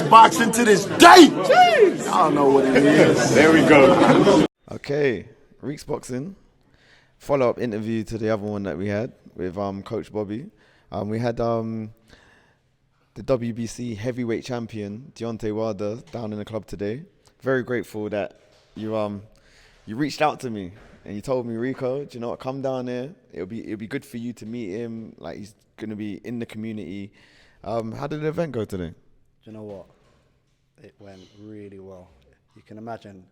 love boxing to this day. Jeez. I don't know what it is. There we go. Okay, Reeks Boxing. Follow-up interview to the other one that we had with Coach Bobby. We had the WBC heavyweight champion Deontay Wilder down in the club today. Very grateful that you reached out to me and you told me, Rico, do you know what? Come down there. It'll be good for you to meet him. Like, he's gonna be in the community. How did the event go today? Do you know what? It went really well. You can imagine.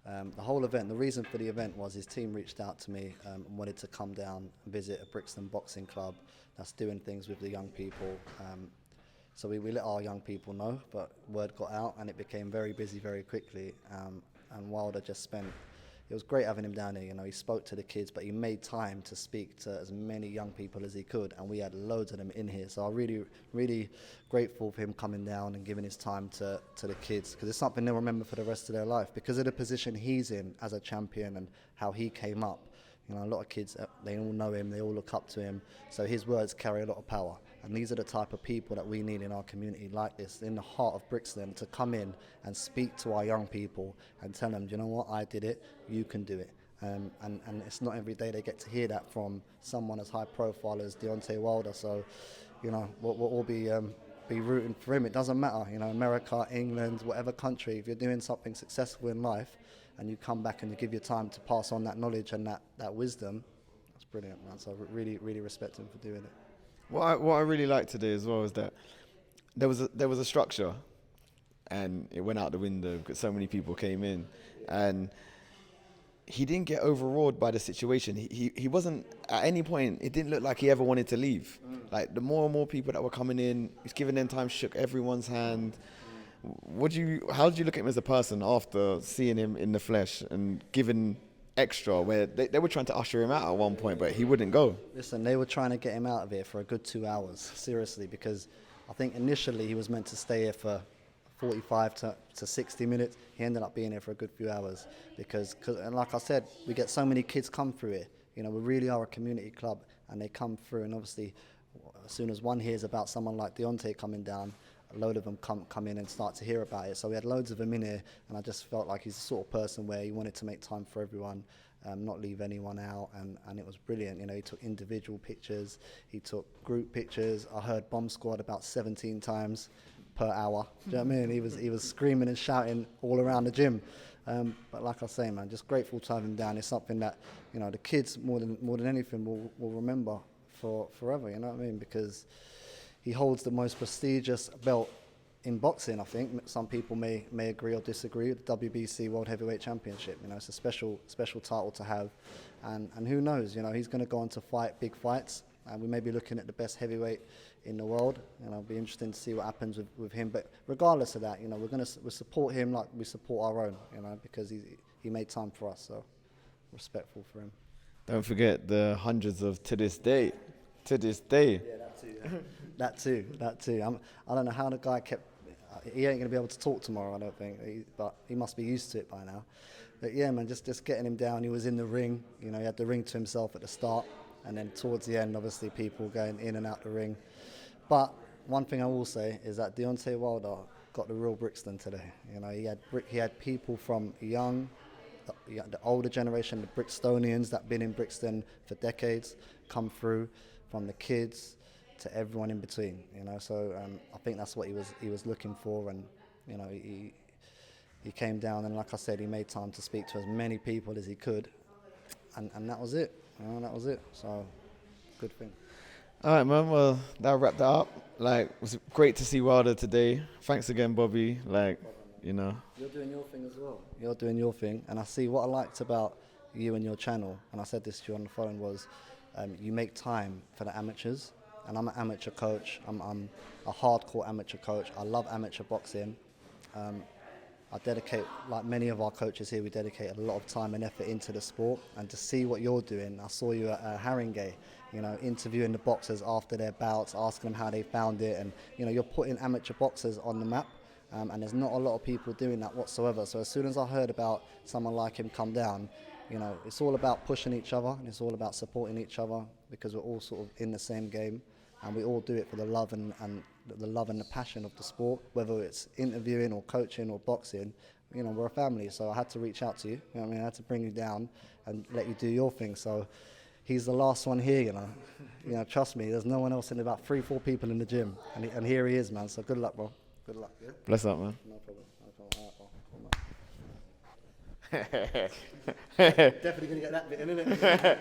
The whole event, the reason for the event was his team reached out to me and wanted to come down and visit a Brixton boxing club that's doing things with the young people. So we let our young people know, but word got out and it became very busy very quickly. And Wilder just spent, it was great having him down here. You know, he spoke to the kids, but he made time to speak to as many young people as he could, and we had loads of them in here. So I'm really, really grateful for him coming down and giving his time to the kids, because it's something they'll remember for the rest of their life because of the position he's in as a champion and how he came up. You know, a lot of kids, they all know him, they all look up to him, so his words carry a lot of power. And these are the type of people that we need in our community like this, in the heart of Brixton, to come in and speak to our young people and tell them, do you know what, I did it, you can do it. And it's not every day they get to hear that from someone as high profile as Deontay Wilder. So, you know, we'll all be rooting for him. It doesn't matter, you know, America, England, whatever country, if you're doing something successful in life and you come back and you give your time to pass on that knowledge and that wisdom, that's brilliant, man. So I really, really respect him for doing it. What I really liked today as well is that there was a structure, and it went out the window because so many people came in, and he didn't get overawed by the situation. He wasn't at any point. It didn't look like he ever wanted to leave. Like, the more and more people that were coming in, he's giving them time, shook everyone's hand. How did you look at him as a person after seeing him in the flesh and giving extra, where they were trying to usher him out at one point, but he wouldn't go? Listen, they were trying to get him out of here for a good 2 hours, seriously, because I think initially he was meant to stay here for 45 to 60 minutes. He ended up being here for a good few hours because and like I said, we get so many kids come through here. You know, we really are a community club, and they come through, and obviously as soon as one hears about someone like Deontay coming down, a load of them come in and start to hear about it. So we had loads of them in here, and I just felt like he's the sort of person where he wanted to make time for everyone, not leave anyone out, and it was brilliant. You know, he took individual pictures, he took group pictures. I heard Bomb Squad about 17 times per hour. Do you know what I mean? He was screaming and shouting all around the gym. But like I say, man, just grateful to have him down. It's something that, you know, the kids more than anything will remember for forever. You know what I mean? Because he holds the most prestigious belt in boxing, I think. Some people may agree or disagree with the WBC World Heavyweight Championship. You know, it's a special title to have. And who knows, you know, he's going to go on to fight big fights. And we may be looking at the best heavyweight in the world. You know, it'll be interesting to see what happens with him. But regardless of that, you know, we'll support him like we support our own, you know, because he made time for us. So respectful for him. Don't forget the hundreds of to this day. Yeah, that too. That too. I don't know how the guy kept. He ain't going to be able to talk tomorrow, I don't think. But he must be used to it by now. But yeah, man, just getting him down. He was in the ring. You know, he had the ring to himself at the start, and then towards the end, obviously, people going in and out the ring. But one thing I will say is that Deontay Wilder got the real Brixton today. You know, he had people from the older generation, the Brixtonians that been in Brixton for decades, come through, from the kids to everyone in between. You know, so I think that's what he was looking for, and you know, he came down, and like I said, he made time to speak to as many people as he could, and that was it. You know, that was it. So, good thing. All right, man. Well, that'll wrap that up. Like, it was great to see Wilder today. Thanks again, Bobby. Like, you know. You're doing your thing as well. You're doing your thing. And I see what I liked about you and your channel, and I said this to you on the phone, was you make time for the amateurs. And I'm an amateur coach. I'm a hardcore amateur coach. I love amateur boxing. I dedicate, like many of our coaches here, we dedicate a lot of time and effort into the sport. And to see what you're doing, I saw you at Haringey, you know, interviewing the boxers after their bouts, asking them how they found it. And, you know, you're putting amateur boxers on the map. And there's not a lot of people doing that whatsoever. So as soon as I heard about someone like him come down, you know, it's all about pushing each other, and it's all about supporting each other, because we're all sort of in the same game, and we all do it for the love and the love and the passion of the sport, whether it's interviewing or coaching or boxing. You know, we're a family, so I had to reach out to you. You know what I mean? I had to bring you down and let you do your thing. So he's the last one here, you know. You know, trust me, there's no one else in about 3-4 people in the gym. And here he is, man. So good luck, bro. Good luck. Yeah? Bless up, man. No problem. All right, bro. Definitely going to get that bit in, innit?